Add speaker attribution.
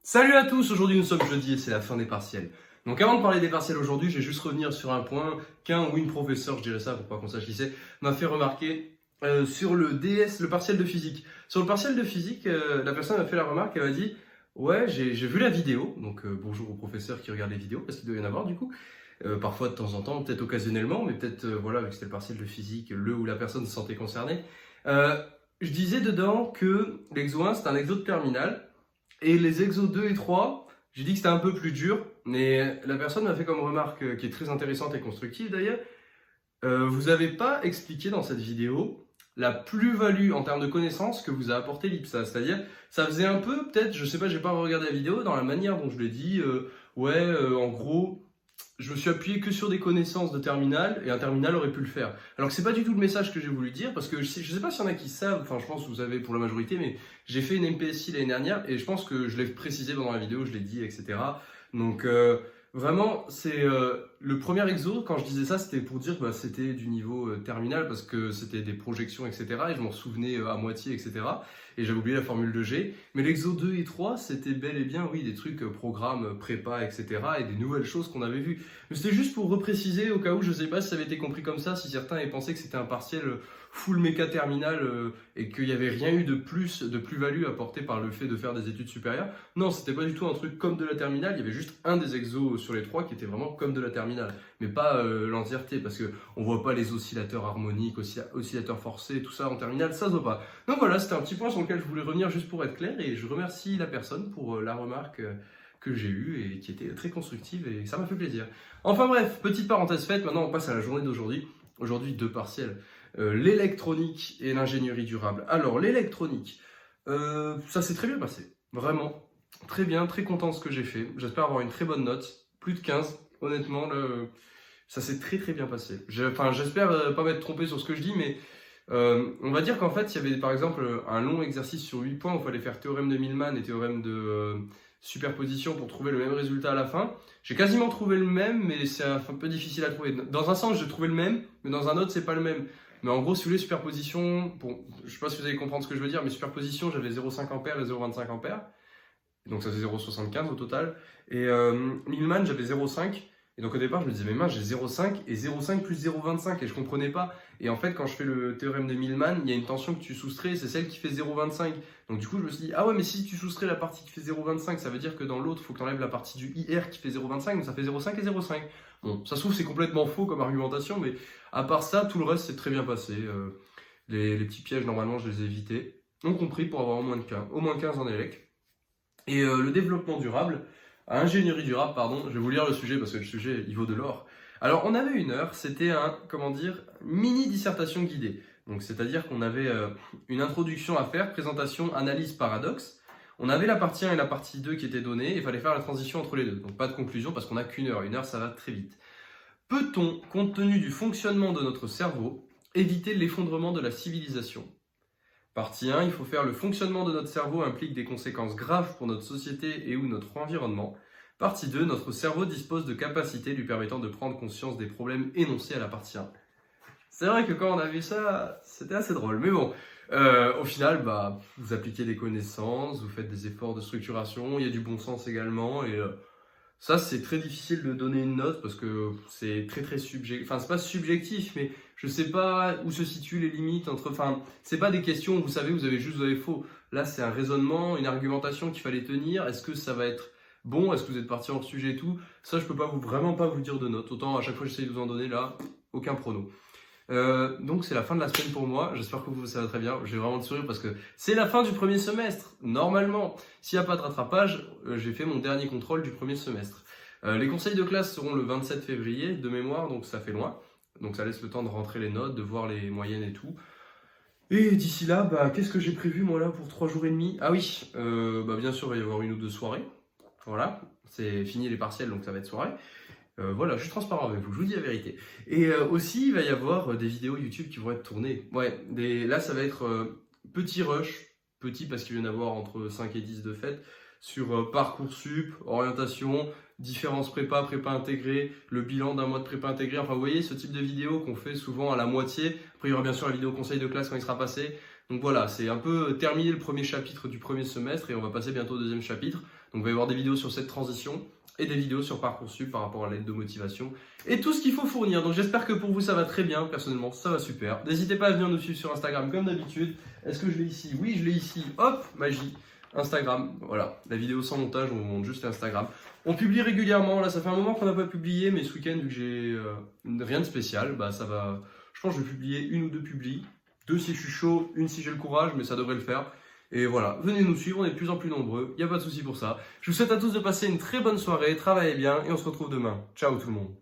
Speaker 1: Salut à tous, aujourd'hui nous sommes jeudi et c'est la fin des partiels. Donc avant de parler des partiels aujourd'hui, je vais juste revenir sur un point qu'un ou une professeur, je dirais ça pour pas qu'on sache qui c'est, m'a fait remarquer sur le DS, le partiel de physique. Sur le partiel de physique, la personne m'a fait la remarque, elle m'a dit « Ouais, j'ai vu la vidéo », donc bonjour aux professeurs qui regardent les vidéos, parce qu'il doit y en avoir du coup. Parfois de temps en temps, peut-être occasionnellement, mais peut-être voilà, vu que c'était le partiel de physique, le ou la personne se sentait concernée. Je disais dedans que l'exo 1 c'est un exo de terminale, et les exos 2 et 3, j'ai dit que c'était un peu plus dur, mais la personne m'a fait comme remarque, qui est très intéressante et constructive d'ailleurs, vous n'avez pas expliqué dans cette vidéo la plus-value en termes de connaissances que vous a apporté l'IPSA. C'est-à-dire, ça faisait un peu, peut-être, je sais pas, j'ai pas regardé la vidéo, dans la manière dont je l'ai dit, en gros, je me suis appuyé que sur des connaissances de terminale, et un terminal aurait pu le faire. Alors que c'est pas du tout le message que j'ai voulu dire, parce que je sais pas s'il y en a qui savent, enfin je pense que vous savez pour la majorité, mais j'ai fait une MPSI l'année dernière, et je pense que je l'ai précisé pendant la vidéo, je l'ai dit, etc. Donc vraiment, c'est le premier exo, quand je disais ça, c'était pour dire que c'était du niveau terminal, parce que c'était des projections, etc. Et je m'en souvenais à moitié, etc. Et j'avais oublié la formule de G. Mais l'exo 2 et 3, c'était bel et bien, oui, des trucs programme, prépa, etc. Et des nouvelles choses qu'on avait vues. Mais c'était juste pour repréciser, au cas où, je sais pas si ça avait été compris comme ça, si certains avaient pensé que c'était un partiel full méca terminal et qu'il n'y avait rien eu de plus, de plus-value apportée par le fait de faire des études supérieures. Non, c'était pas du tout un truc comme de la terminale, il y avait juste un des exos sur les trois qui était vraiment comme de la terminale, mais pas l'entièreté, parce que on voit pas les oscillateurs harmoniques, oscillateurs forcés, tout ça en terminale, ça se voit pas. Donc voilà, c'était un petit point sur lequel je voulais revenir juste pour être clair, et je remercie la personne pour la remarque que j'ai eue et qui était très constructive, et ça m'a fait plaisir. Enfin bref, petite parenthèse faite, maintenant on passe à la journée d'aujourd'hui. Aujourd'hui, deux partiels. L'électronique et l'ingénierie durable. Alors, l'électronique, ça s'est très bien passé. Vraiment, très bien, très content de ce que j'ai fait. J'espère avoir une très bonne note. Plus de 15, honnêtement, ça s'est très très bien passé. J'espère pas m'être trompé sur ce que je dis, mais on va dire qu'en fait, il y avait par exemple un long exercice sur 8 points où il fallait faire théorème de Millman et théorème de superposition pour trouver le même résultat à la fin. J'ai quasiment trouvé le même, mais c'est un peu difficile à trouver. Dans un sens, j'ai trouvé le même, mais dans un autre, c'est pas le même. Mais en gros, si vous voulez, superposition, bon, je sais pas si vous allez comprendre ce que je veux dire, mais superposition, j'avais 0,5 ampères et 0,25 ampères. Donc ça fait 0,75 au total. Et Millman, j'avais 0,5. Et donc au départ, je me disais, mais mince, j'ai 0,5 et 0,5 plus 0,25 et je comprenais pas. Et en fait, quand je fais le théorème de Millman, il y a une tension que tu soustrais, c'est celle qui fait 0,25. Donc du coup, je me suis dit, ah ouais, mais si tu soustrais la partie qui fait 0,25, ça veut dire que dans l'autre, il faut que tu enlèves la partie du IR qui fait 0,25, donc ça fait 0,5 et 0,5. Bon, ça se trouve, c'est complètement faux comme argumentation, mais à part ça, tout le reste s'est très bien passé. Les petits pièges, normalement, je les ai évités. On compris pour avoir au moins 15 en élec. Et le développement durable, ingénierie durable, pardon, je vais vous lire le sujet parce que le sujet, il vaut de l'or. Alors, on avait une heure, c'était un, mini dissertation guidée. Donc, c'est-à-dire qu'on avait une introduction à faire, présentation, analyse, paradoxe. On avait la partie 1 et la partie 2 qui étaient données, et il fallait faire la transition entre les deux. Donc, pas de conclusion parce qu'on n'a qu'une heure. Une heure, ça va très vite. Peut-on, compte tenu du fonctionnement de notre cerveau, éviter l'effondrement de la civilisation ? Partie 1, il faut faire le fonctionnement de notre cerveau implique des conséquences graves pour notre société et ou notre environnement. Partie 2, notre cerveau dispose de capacités lui permettant de prendre conscience des problèmes énoncés à la partie 1. C'est vrai que quand on a vu ça, c'était assez drôle. Mais bon, au final, vous appliquez des connaissances, vous faites des efforts de structuration, il y a du bon sens également. Et ça, c'est très difficile de donner une note parce que c'est très très subjectif. Enfin, c'est pas subjectif, mais je sais pas où se situent les limites entre. Enfin, c'est pas des questions où vous savez, vous avez juste, vous avez faux. Là, c'est un raisonnement, une argumentation qu'il fallait tenir. Est-ce que ça va être bon? Est-ce que vous êtes parti hors sujet et tout? Ça, je peux vraiment pas vous dire de note. Autant à chaque fois, j'essaie de vous en donner là, aucun prono. Donc c'est la fin de la semaine pour moi, j'espère que vous ça va très bien, j'ai vraiment le sourire parce que c'est la fin du premier semestre, normalement, s'il n'y a pas de rattrapage, j'ai fait mon dernier contrôle du premier semestre. Les conseils de classe seront le 27 février de mémoire, donc ça fait loin, donc ça laisse le temps de rentrer les notes, de voir les moyennes et tout. Et d'ici là, qu'est-ce que j'ai prévu moi là pour 3 jours et demi? Ah oui, bien sûr il va y avoir une ou deux soirées, voilà, c'est fini les partiels donc ça va être soirée. Voilà, je suis transparent avec vous, je vous dis la vérité. Et aussi, il va y avoir des vidéos YouTube qui vont être tournées. Ouais, là, ça va être petit rush, petit parce qu'il vient d'avoir entre 5 et 10 de fait, sur Parcoursup, orientation, différences prépa, prépa intégrée, le bilan d'un mois de prépa intégrée. Enfin, vous voyez, ce type de vidéo qu'on fait souvent à la moitié. Après, il y aura bien sûr la vidéo conseil de classe quand il sera passé. Donc voilà, c'est un peu terminer le premier chapitre du premier semestre et on va passer bientôt au deuxième chapitre. Donc il va y avoir des vidéos sur cette transition et des vidéos sur Parcoursup par rapport à l'aide de motivation et tout ce qu'il faut fournir. Donc j'espère que pour vous ça va très bien, personnellement ça va super. N'hésitez pas à venir nous suivre sur Instagram comme d'habitude. Est-ce que je l'ai ici? Oui, je l'ai ici. Hop, magie. Instagram, voilà, la vidéo sans montage, on vous montre juste Instagram. On publie régulièrement, là ça fait un moment qu'on n'a pas publié, mais ce week-end vu que j'ai rien de spécial, bah ça va, je pense que je vais publier 1 ou 2 publis, 2 si je suis chaud, 1 si j'ai le courage, mais ça devrait le faire. Et voilà, venez nous suivre, on est de plus en plus nombreux, il n'y a pas de souci pour ça. Je vous souhaite à tous de passer une très bonne soirée, travaillez bien et on se retrouve demain. Ciao tout le monde.